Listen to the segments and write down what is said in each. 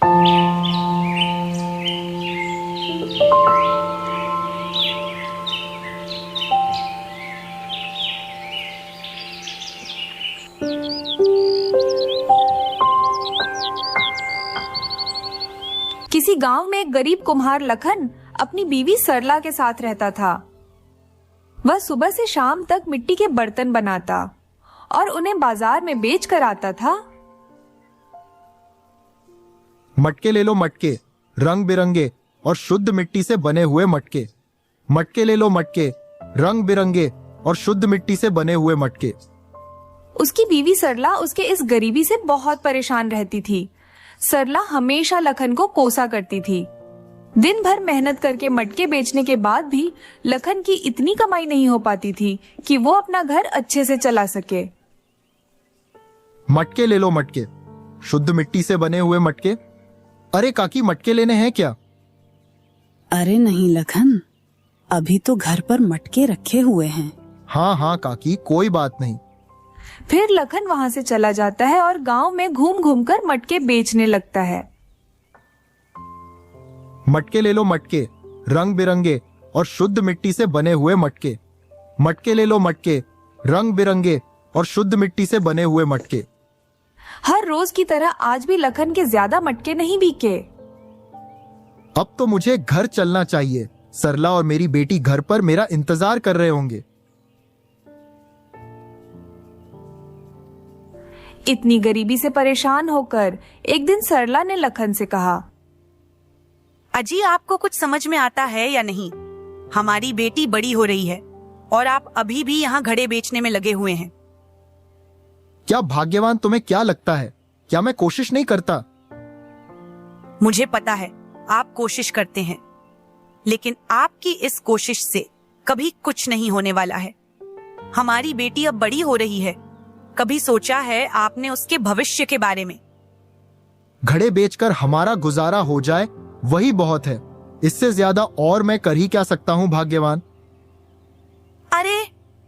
किसी गांव में एक गरीब कुम्हार लखन अपनी बीवी सरला के साथ रहता था। वह सुबह से शाम तक मिट्टी के बर्तन बनाता और उन्हें बाजार में बेच कर आता था। मटके ले लो मटके, रंग बिरंगे और शुद्ध मिट्टी से बने हुए मटके। मटके ले लो मटके, रंग बिरंगे और शुद्ध मिट्टी से बने हुए मटके। उसकी बीवी सरला उसके इस गरीबी से बहुत परेशान रहती थी। सरला हमेशा लखन को कोसा करती थी। दिन भर मेहनत करके मटके बेचने के बाद भी लखन की इतनी कमाई नहीं हो पाती थी कि वो अपना घर अच्छे से चला सके। मटके ले लो मटके, शुद्ध मिट्टी से बने हुए मटके। अरे काकी, मटके लेने हैं क्या? अरे नहीं लखन, अभी तो घर पर मटके रखे हुए हैं। हाँ हाँ काकी, कोई बात नहीं। फिर लखन वहां से चला जाता है और गांव में घूम घूम कर मटके बेचने लगता है। मटके ले लो मटके, रंग बिरंगे और शुद्ध मिट्टी से बने हुए मटके। मटके ले लो मटके, रंग बिरंगे और शुद्ध मिट्टी से बने हुए मटके। हर रोज की तरह आज भी लखन के ज्यादा मटके नहीं बिके। अब तो मुझे घर चलना चाहिए। सरला और मेरी बेटी घर पर मेरा इंतजार कर रहे होंगे। इतनी गरीबी से परेशान होकर एक दिन सरला ने लखन से कहा, अजी, आपको कुछ समझ में आता है या नहीं? हमारी बेटी बड़ी हो रही है और आप अभी भी यहाँ घड़े बेचने में लगे हुए हैं। क्या भाग्यवान तुम्हें क्या लगता है? क्या मैं कोशिश नहीं करता? मुझे पता है आप कोशिश करते हैं, लेकिन आपकी इस कोशिश से कभी कुछ नहीं होने वाला है। हमारी बेटी अब बड़ी हो रही है। कभी सोचा है आपने उसके भविष्य के बारे में? घड़े बेचकर हमारा गुजारा हो जाए वही बहुत है। इससे ज्यादा और मैं कर ही क्या सकता हूँ भाग्यवान? अरे,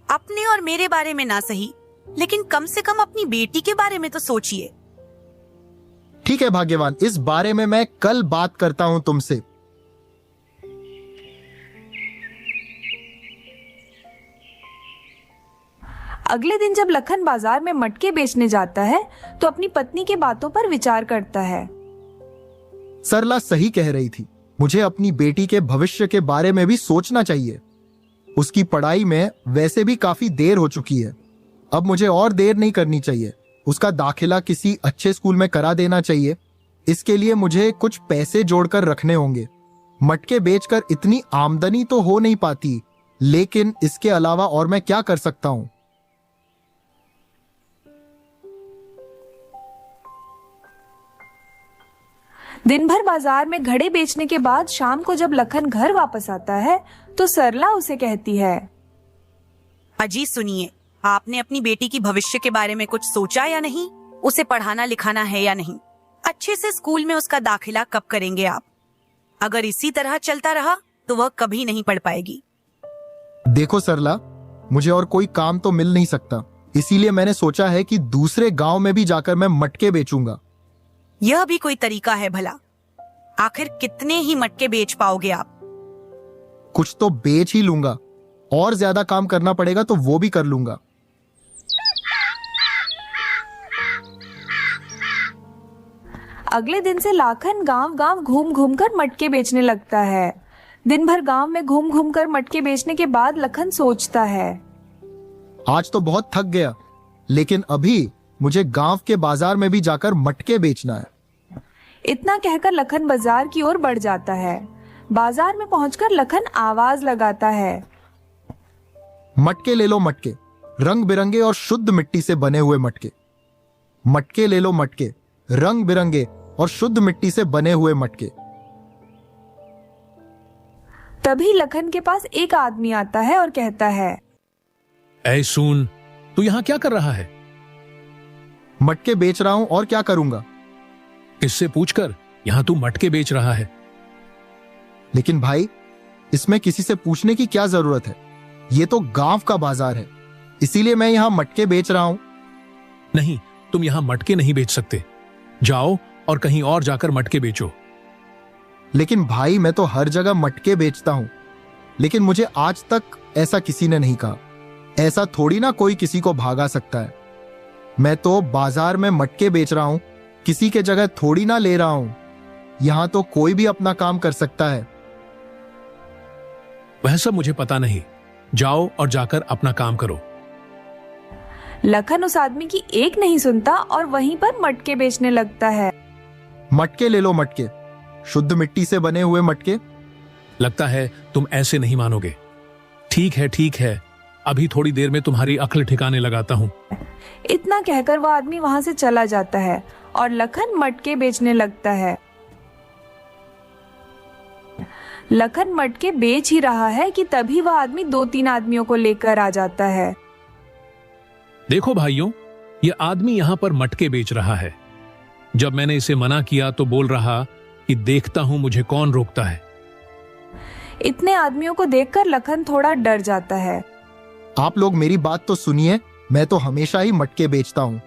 अपने और मेरे बारे में ना सही, लेकिन कम से कम अपनी बेटी के बारे में तो सोचिए। ठीक है भाग्यवान, इस बारे में मैं कल बात करता हूं तुमसे। अगले दिन जब लखन बाजार में मटके बेचने जाता है तो अपनी पत्नी के बातों पर विचार करता है। सरला सही कह रही थी। मुझे अपनी बेटी के भविष्य के बारे में भी सोचना चाहिए। उसकी पढ़ाई में वैसे भी काफी देर हो चुकी है। अब मुझे और देर नहीं करनी चाहिए। उसका दाखिला किसी अच्छे स्कूल में करा देना चाहिए। इसके लिए मुझे कुछ पैसे जोड़कर रखने होंगे। मटके बेचकर इतनी आमदनी तो हो नहीं पाती, लेकिन इसके अलावा और मैं क्या कर सकता हूं? दिन भर बाजार में घड़े बेचने के बाद शाम को जब लखन घर वापस आता है तो सरला उसे कहती है, अजी सुनिए, आपने अपनी बेटी की भविष्य के बारे में कुछ सोचा या नहीं? उसे पढ़ाना लिखाना है या नहीं? अच्छे से स्कूल में उसका दाखिला कब करेंगे आप? अगर इसी तरह चलता रहा तो वह कभी नहीं पढ़ पाएगी। देखो सरला, मुझे और कोई काम तो मिल नहीं सकता, इसीलिए मैंने सोचा है कि दूसरे गांव में भी जाकर मैं मटके बेचूंगा। यह भी कोई तरीका है भला? आखिर कितने ही मटके बेच पाओगे आप? कुछ तो बेच ही लूंगा, और ज्यादा काम करना पड़ेगा तो वो भी कर लूंगा। अगले दिन से लाखन गांव गांव घूम घूम कर मटके बेचने लगता है। दिन भर गांव में घूम घूम कर मटके बेचने के बाद लखन सोचता है, आज तो बहुत थक गया, लेकिन अभी मुझे गांव के बाजार में भी जाकर मटके बेचना है। इतना कहकर लखन बाजार की ओर बढ़ जाता है। बाजार में पहुंचकर लखन आवाज लगाता है, मटके ले लो मटके, रंग बिरंगे और शुद्ध मिट्टी से बने हुए मटके। मटके ले लो मटके, रंग बिरंगे और शुद्ध मिट्टी से बने हुए मटके। तभी लखन के पास एक आदमी आता है और कहता है, ऐ सुन, तू यहाँ क्या कर रहा है? मटके बेच रहा हूं, और क्या करूंगा? इससे पूछकर यहाँ तू मटके बेच रहा है। लेकिन भाई, इसमें किसी से पूछने की क्या जरूरत है? ये तो गांव का बाजार है, इसीलिए मैं यहाँ मटके बेच रहा हूं। नहीं, तुम यहाँ मटके नहीं बेच सकते। जाओ और कहीं और जाकर मटके बेचो। लेकिन भाई, मैं तो हर जगह मटके बेचता हूं, लेकिन मुझे आज तक ऐसा किसी ने नहीं कहा। ऐसा थोड़ी ना कोई किसी को भागा सकता है। मैं तो बाजार में मटके बेच रहा हूं, किसी के जगह थोड़ी ना ले रहा हूं। यहां तो कोई भी अपना काम कर सकता है। वह सब मुझे पता नहीं, जाओ और जाकर अपना काम करो। लखन उस आदमी की एक नहीं सुनता और वहीं पर मटके बेचने लगता है। मटके ले लो, मटके, शुद्ध मिट्टी से बने हुए मटके। लगता है तुम ऐसे नहीं मानोगे। ठीक है ठीक है, अभी थोड़ी देर में तुम्हारी अक्ल ठिकाने लगाता हूं। इतना कहकर वह आदमी वहां से चला जाता है और लखन मटके बेचने लगता है। लखन मटके बेच ही रहा है कि तभी वह आदमी 2-3 आदमियों को लेकर आ जाता है। देखो भाइयों, यह आदमी यहां पर मटके बेच रहा है। जब मैंने इसे मना किया तो बोल रहा कि देखता हूं मुझे कौन रोकता है। इतने आदमियों को देखकर लखन थोड़ा डर जाता है। आप लोग मेरी बात तो सुनिए, मैं तो हमेशा ही मटके बेचता हूं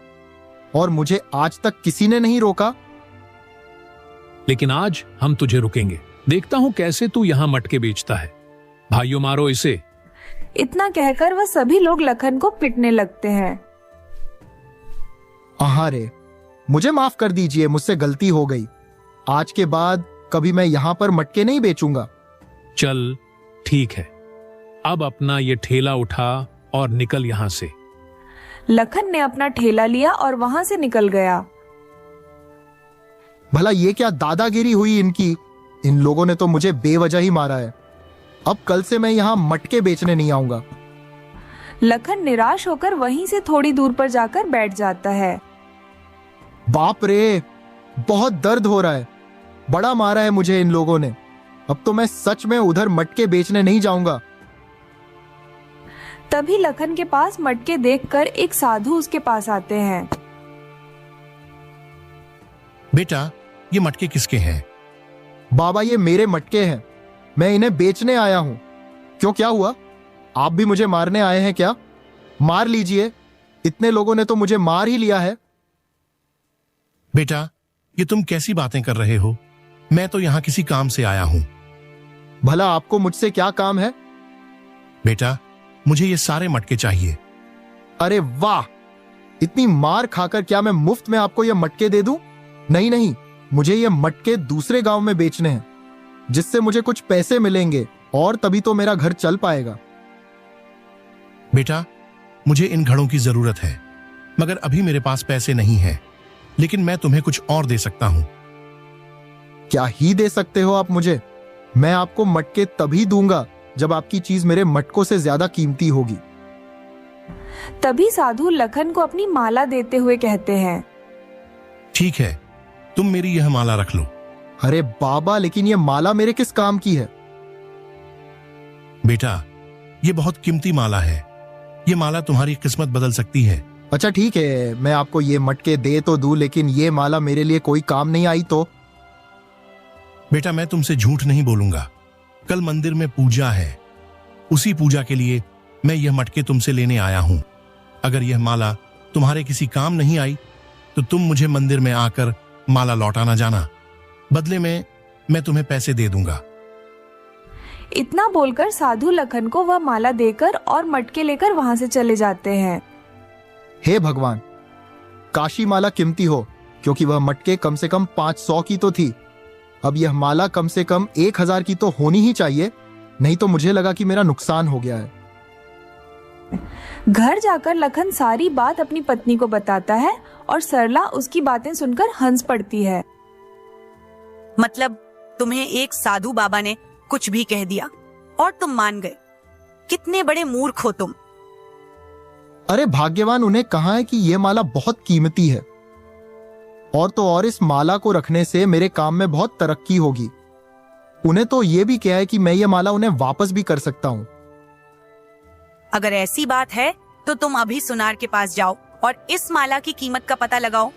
और मुझे आज तक किसी ने नहीं रोका। लेकिन आज हम तुझे रुकेंगे। देखता हूं कैसे तू यहां मटके बेचता है। भाइयों, मारो इसे। इतना कहकर वह सभी लोग लखन को पिटने लगते हैं। अरे, मुझे माफ कर दीजिए, मुझसे गलती हो गई। आज के बाद कभी मैं यहां पर मटके नहीं बेचूंगा। चल ठीक है, अब अपना ये ठेला उठा और निकल यहां से। लखन ने अपना ठेला लिया और वहां से निकल गया। भला ये क्या दादागिरी हुई इनकी? इन लोगों ने तो मुझे बेवजह ही मारा है। अब कल से मैं यहां मटके बेचने नहीं आऊंगा। लखन निराश होकर वहीं से थोड़ी दूर पर जाकर बैठ जाता है। बाप रे, बहुत दर्द हो रहा है। बड़ा मारा है मुझे इन लोगों ने। अब तो मैं सच में उधर मटके बेचने नहीं जाऊंगा। तभी लखन के पास मटके देखकर एक साधु उसके पास आते हैं। बेटा, ये मटके किसके हैं? बाबा, ये मेरे मटके हैं, मैं इन्हें बेचने आया हूं। क्यों, क्या हुआ? आप भी मुझे मारने आए हैं क्या? मार लीजिए, इतने लोगों ने तो मुझे मार ही लिया है। बेटा, ये तुम कैसी बातें कर रहे हो? मैं तो यहां किसी काम से आया हूं। भला आपको मुझसे क्या काम है? बेटा, मुझे ये सारे मटके चाहिए। अरे वाह, इतनी मार खाकर क्या मैं मुफ्त में आपको ये मटके दे दूं? नहीं नहीं, मुझे ये मटके दूसरे गांव में बेचने हैं, जिससे मुझे कुछ पैसे मिलेंगे और तभी तो मेरा घर चल पाएगा। बेटा, मुझे इन घड़ों की जरूरत है, मगर अभी मेरे पास पैसे नहीं है। लेकिन मैं तुम्हें कुछ और दे सकता हूं। क्या ही दे सकते हो आप मुझे? मैं आपको मटके तभी दूंगा जब आपकी चीज मेरे मटकों से ज्यादा कीमती होगी। तभी साधु लखन को अपनी माला देते हुए कहते हैं, ठीक है, तुम मेरी यह माला रख लो। अरे बाबा, लेकिन ये माला मेरे किस काम की है? बेटा, ये बहुत कीमती माला है। ये माला तुम्हारी किस्मत बदल सकती है। अच्छा ठीक है, मैं आपको ये मटके दे तो दूं, लेकिन ये माला मेरे लिए कोई काम नहीं आई तो? बेटा, मैं तुमसे झूठ नहीं बोलूंगा। कल मंदिर में पूजा है, उसी पूजा के लिए मैं यह मटके तुमसे लेने आया हूं। अगर यह माला तुम्हारे किसी काम नहीं आई तो तुम मुझे मंदिर में आकर माला लौटाना जाना। बदले में मैं तुम्हें पैसे दे दूंगा। इतना बोलकर साधु लखन को वह माला देकर और मटके लेकर वहां से चले जाते हैं। हे भगवान, काशी माला कीमती हो, क्योंकि वह मटके कम से कम 500 की तो थी। अब यह माला कम से कम 1000 की तो होनी ही चाहिए, नहीं तो मुझे लगा कि मेरा नुकसान हो गया है। घर जाकर लखन सारी बात अपनी पत्नी को बताता है और सरला उसकी बातें सुनकर हंस पड़ती है। मतलब तुम्हें एक साधु बाबा ने कुछ भी कह दिया और तुम मान गए? कितने बड़े मूर्ख हो तुम। अरे भाग्यवान उन्हें कहा है कि यह माला बहुत कीमती है, और तो और इस माला को रखने से मेरे काम में बहुत तरक्की होगी। उन्हें तो यह भी कहा है कि मैं यह माला उन्हें वापस भी कर सकता हूं। अगर ऐसी बात है तो तुम अभी सुनार के पास जाओ और इस माला की कीमत का पता लगाओ।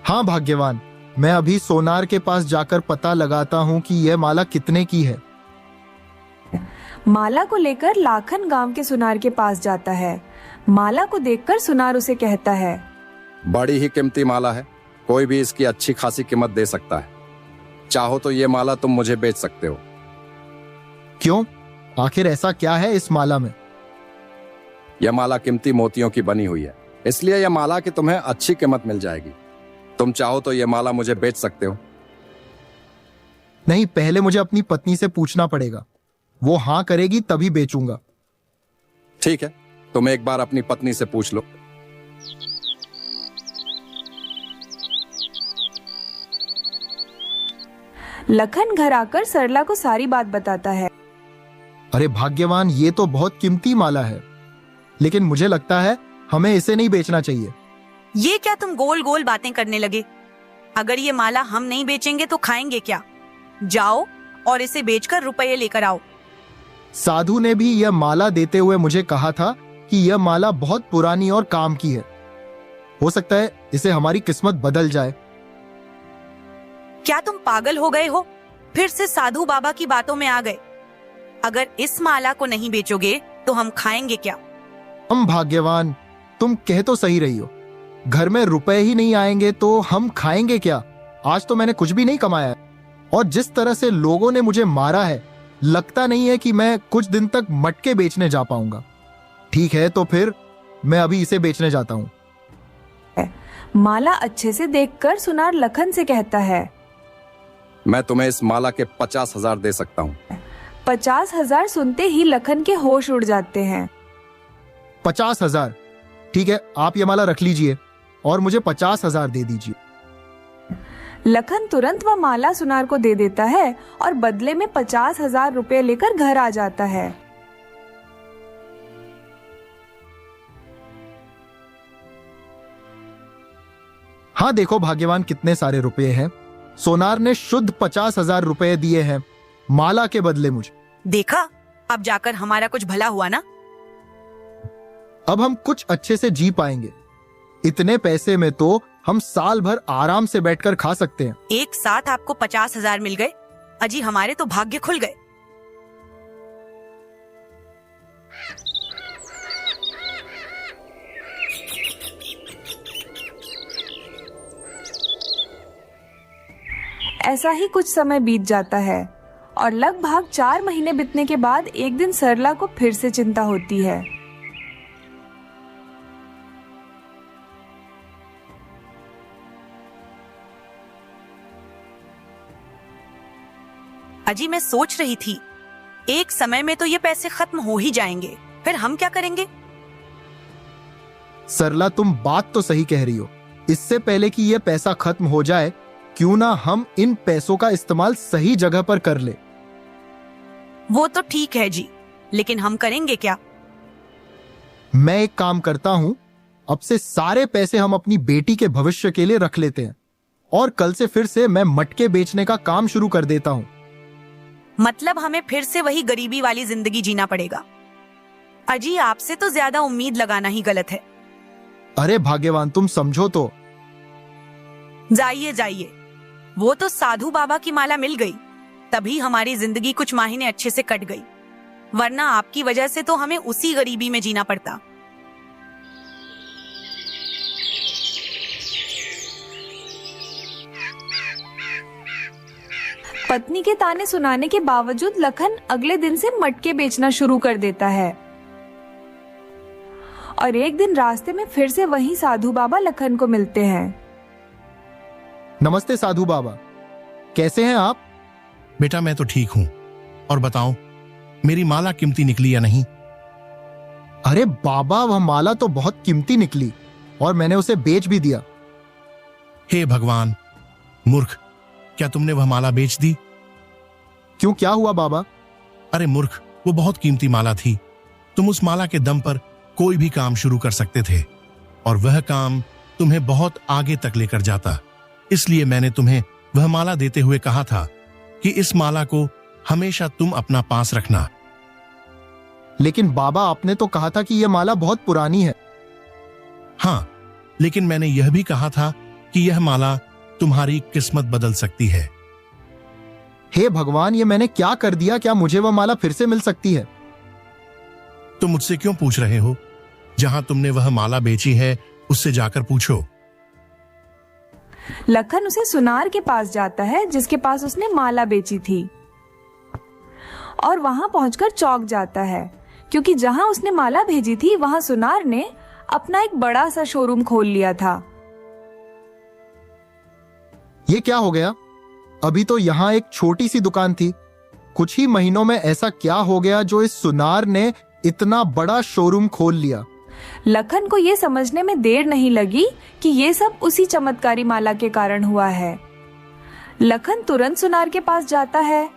हाँ भाग्यवान, मैं अभी सोनार के पास जाकर पता लगाता हूं कि यह माला कितने की है। माला को लेकर लाखन गांव के सुनार के पास जाता है। माला को देखकर सुनार उसे कहता है, बड़ी ही कीमती माला है, कोई भी इसकी अच्छी खासी कीमत दे सकता है। चाहो तो ये माला तुम मुझे बेच सकते हो। क्यों? आखिर ऐसा क्या है इस माला में? यह माला कीमती मोतियों की बनी हुई है, इसलिए यह माला की तुम्हें अच्छी कीमत मिल जाएगी। तुम चाहो तो यह माला मुझे बेच सकते हो। नहीं, पहले मुझे अपनी पत्नी से पूछना पड़ेगा। वो हाँ करेगी तभी बेचूंगा। ठीक है, तुम एक बार अपनी पत्नी से पूछ लो। लखन घर आकर सरला को सारी बात बताता है। अरे भाग्यवान, ये तो बहुत कीमती माला है, लेकिन मुझे लगता है हमें इसे नहीं बेचना चाहिए। ये क्या तुम गोल गोल बातें करने लगे? अगर ये माला हम नहीं बेचेंगे तो खाएंगे क्या? जाओ और इसे बेचकर रुपये लेकर आओ। साधु ने भी यह माला देते हुए मुझे कहा था कि यह माला बहुत पुरानी और काम की है। हो सकता है इसे हमारी किस्मत बदल जाए। क्या तुम पागल हो गए हो? फिर से साधु बाबा की बातों में आ गए। अगर इस माला को नहीं बेचोगे तो हम खाएंगे क्या? हम भाग्यवान, तुम कह तो सही रही हो। घर में रुपए ही नहीं आएंगे तो हम खाएंगे क्या? आज तो मैंने कुछ भी नहीं कमाया है, और जिस तरह से लोगों ने मुझे मारा है, लगता नहीं है कि मैं कुछ दिन तक मटके बेचने जा पाऊंगा। ठीक है, तो फिर मैं अभी इसे बेचने जाता हूं। माला अच्छे से देखकर सुनार लखन से कहता है, मैं तुम्हें इस माला के 50,000 दे सकता हूँ। 50,000 सुनते ही लखन के होश उड़ जाते हैं। 50,000? ठीक है, आप ये माला रख लीजिए और मुझे 50,000 दे दीजिए। लखन तुरंत वह माला सुनार को दे देता है और बदले में 50,000 रुपए लेकर घर आ जाता है। हाँ देखो भाग्यवान, कितने सारे रुपए हैं। सोनार ने शुद्ध 50,000 रुपए दिए हैं माला के बदले मुझे। देखा, अब जाकर हमारा कुछ भला हुआ ना। अब हम कुछ अच्छे से जी पाएंगे। इतने पैसे में तो हम साल भर आराम से बैठकर खा सकते हैं। एक साथ आपको 50,000 मिल गए। अजी, हमारे तो भाग्य खुल गए। ऐसा ही कुछ समय बीत जाता है और लगभग 4 महीने बीतने के बाद एक दिन सरला को फिर से चिंता होती है। अजी, मैं सोच रही थी, एक समय में तो ये पैसे खत्म हो ही जाएंगे, फिर हम क्या करेंगे? सरला, तुम बात तो सही कह रही हो। इससे पहले कि यह पैसा खत्म हो जाए, क्यों ना हम इन पैसों का इस्तेमाल सही जगह पर कर ले। वो तो ठीक है जी, लेकिन हम करेंगे क्या? मैं एक काम करता हूं, अब से सारे पैसे हम अपनी बेटी के भविष्य के लिए रख लेते हैं और कल से फिर से मैं मटके बेचने का काम शुरू कर देता हूं। मतलब हमें फिर से वही गरीबी वाली जिंदगी जीना पड़ेगा? अजी, आपसे तो ज्यादा उम्मीद लगाना ही गलत है। अरे भाग्यवान, तुम समझो तो। जाइए जाइए, वो तो साधु बाबा की माला मिल गई, तभी हमारी जिंदगी कुछ महीने अच्छे से कट गई, वरना आपकी वजह से तो हमें उसी गरीबी में जीना पड़ता। पत्नी के ताने सुनाने के बावजूद लखन अगले दिन से मटके बेचना शुरू कर देता है और एक दिन रास्ते में फिर से वही साधु बाबा लखन को मिलते हैं। नमस्ते साधु बाबा, कैसे हैं आप? बेटा, मैं तो ठीक हूं। और बताओ, मेरी माला कीमती निकली या नहीं? अरे बाबा, वह माला तो बहुत कीमती निकली और मैंने उसे बेच भी दिया। हे भगवान, मूर्ख, क्या तुमने वह माला बेच दी? क्यों, क्या हुआ बाबा? अरे मूर्ख, वो बहुत कीमती माला थी। तुम उस माला के दम पर कोई भी काम शुरू कर सकते थे और वह काम तुम्हें बहुत आगे तक लेकर जाता। इसलिए मैंने तुम्हें वह माला देते हुए कहा था कि इस माला को हमेशा तुम अपना पास रखना। लेकिन बाबा, आपने तो कहा था कि यह माला बहुत पुरानी है। हाँ, लेकिन मैंने यह भी कहा था कि यह माला तुम्हारी किस्मत बदल सकती है। हे भगवान, ये मैंने क्या कर दिया? क्या मुझे वह माला फिर से मिल सकती है? तुम मुझसे क्यों पूछ रहे हो? जहां तुमने वह माला बेची है उससे जाकर पूछो। लखन उसे सुनार के पास जाता है जिसके पास उसने माला बेची थी, और वहां पहुंचकर चौंक जाता है क्योंकि जहां उसने माला भेजी थी वहां सुनार ने अपना एक बड़ा सा शोरूम खोल लिया था। ये क्या हो गया? अभी तो यहाँ एक छोटी सी दुकान थी। कुछ ही महीनों में ऐसा क्या हो गया जो इस सुनार ने इतना बड़ा शोरूम खोल लिया? लखन को ये समझने में देर नहीं लगी कि ये सब उसी चमत्कारी माला के कारण हुआ है। लखन तुरंत सुनार के पास जाता है।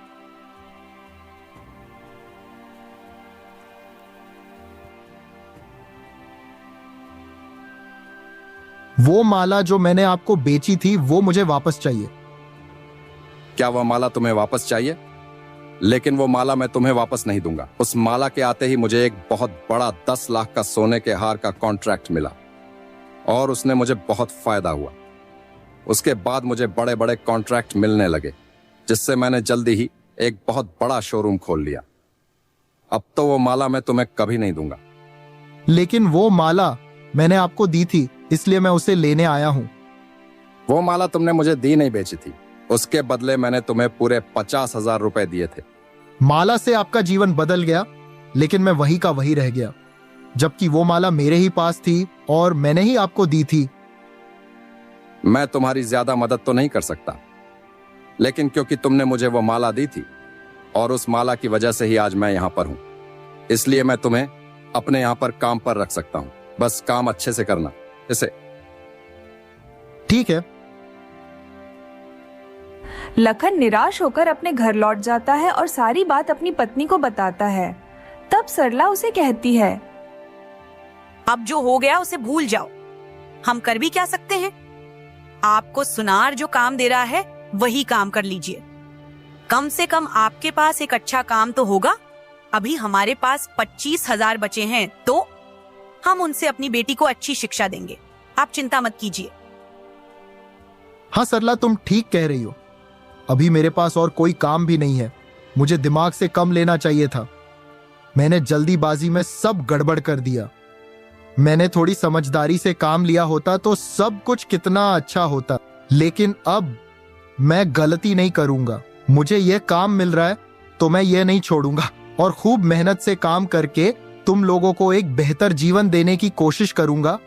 वो माला जो मैंने आपको बेची थी वो मुझे वापस चाहिए। क्या वह माला तुम्हें वापस चाहिए? लेकिन वो माला मैं तुम्हें वापस नहीं दूंगा। उस माला के आते ही मुझे एक बहुत बड़ा 10 लाख का सोने के हार का कॉन्ट्रैक्ट मिला और उसने मुझे बहुत फायदा हुआ। उसके बाद मुझे बड़े बड़े कॉन्ट्रैक्ट मिलने लगे जिससे मैंने जल्दी ही एक बहुत बड़ा शोरूम खोल लिया। अब तो वो माला मैं तुम्हें कभी नहीं दूंगा। लेकिन वो माला मैंने आपको दी थी, इसलिए मैं उसे लेने आया हूं। वो माला तुमने मुझे दी नहीं, बेची थी। उसके बदले मैंने तुम्हें पूरे 50,000 रुपए दिए थे। माला से आपका जीवन बदल गया, लेकिन मैं वही का वही रह गया, जबकि वो माला मेरे ही पास थी और मैंने ही आपको दी थी। मैं तुम्हारी ज्यादा मदद तो नहीं कर सकता, लेकिन क्योंकि तुमने मुझे वो माला दी थी और उस माला की वजह से ही आज मैं यहां पर हूं, इसलिए मैं तुम्हें अपने यहां पर काम पर रख सकता हूं। बस काम अच्छे से करना इसे। ठीक है। लखन निराश होकर अपने घर लौट जाता है और सारी बात अपनी पत्नी को बताता है। तब सरला उसे कहती है, अब जो हो गया उसे भूल जाओ। हम कर भी क्या सकते हैं? आपको सुनार जो काम दे रहा है वही काम कर लीजिए। कम से कम आपके पास एक अच्छा काम तो होगा। अभी हमारे पास 25,000 बचे हैं, तो हम उनसे अपनी बेटी को अच्छी शिक्षा देंगे। आप चिंता मत कीजिए। हाँ सरला, तुम ठीक कह रही हो। अभी मेरे पास और कोई काम भी नहीं है। मुझे दिमाग से कम लेना चाहिए था। मैंने जल्दीबाजी में सब गड़बड़ कर दिया। मैंने थोड़ी समझदारी से काम लिया होता तो सब कुछ कितना अच्छा होता। लेकिन अब मैं गलती नहीं करूंगा। मुझे यह काम मिल रहा है तो मैं ये नहीं छोड़ूंगा और खूब मेहनत से काम करके तुम लोगों को एक बेहतर जीवन देने की कोशिश करूंगा।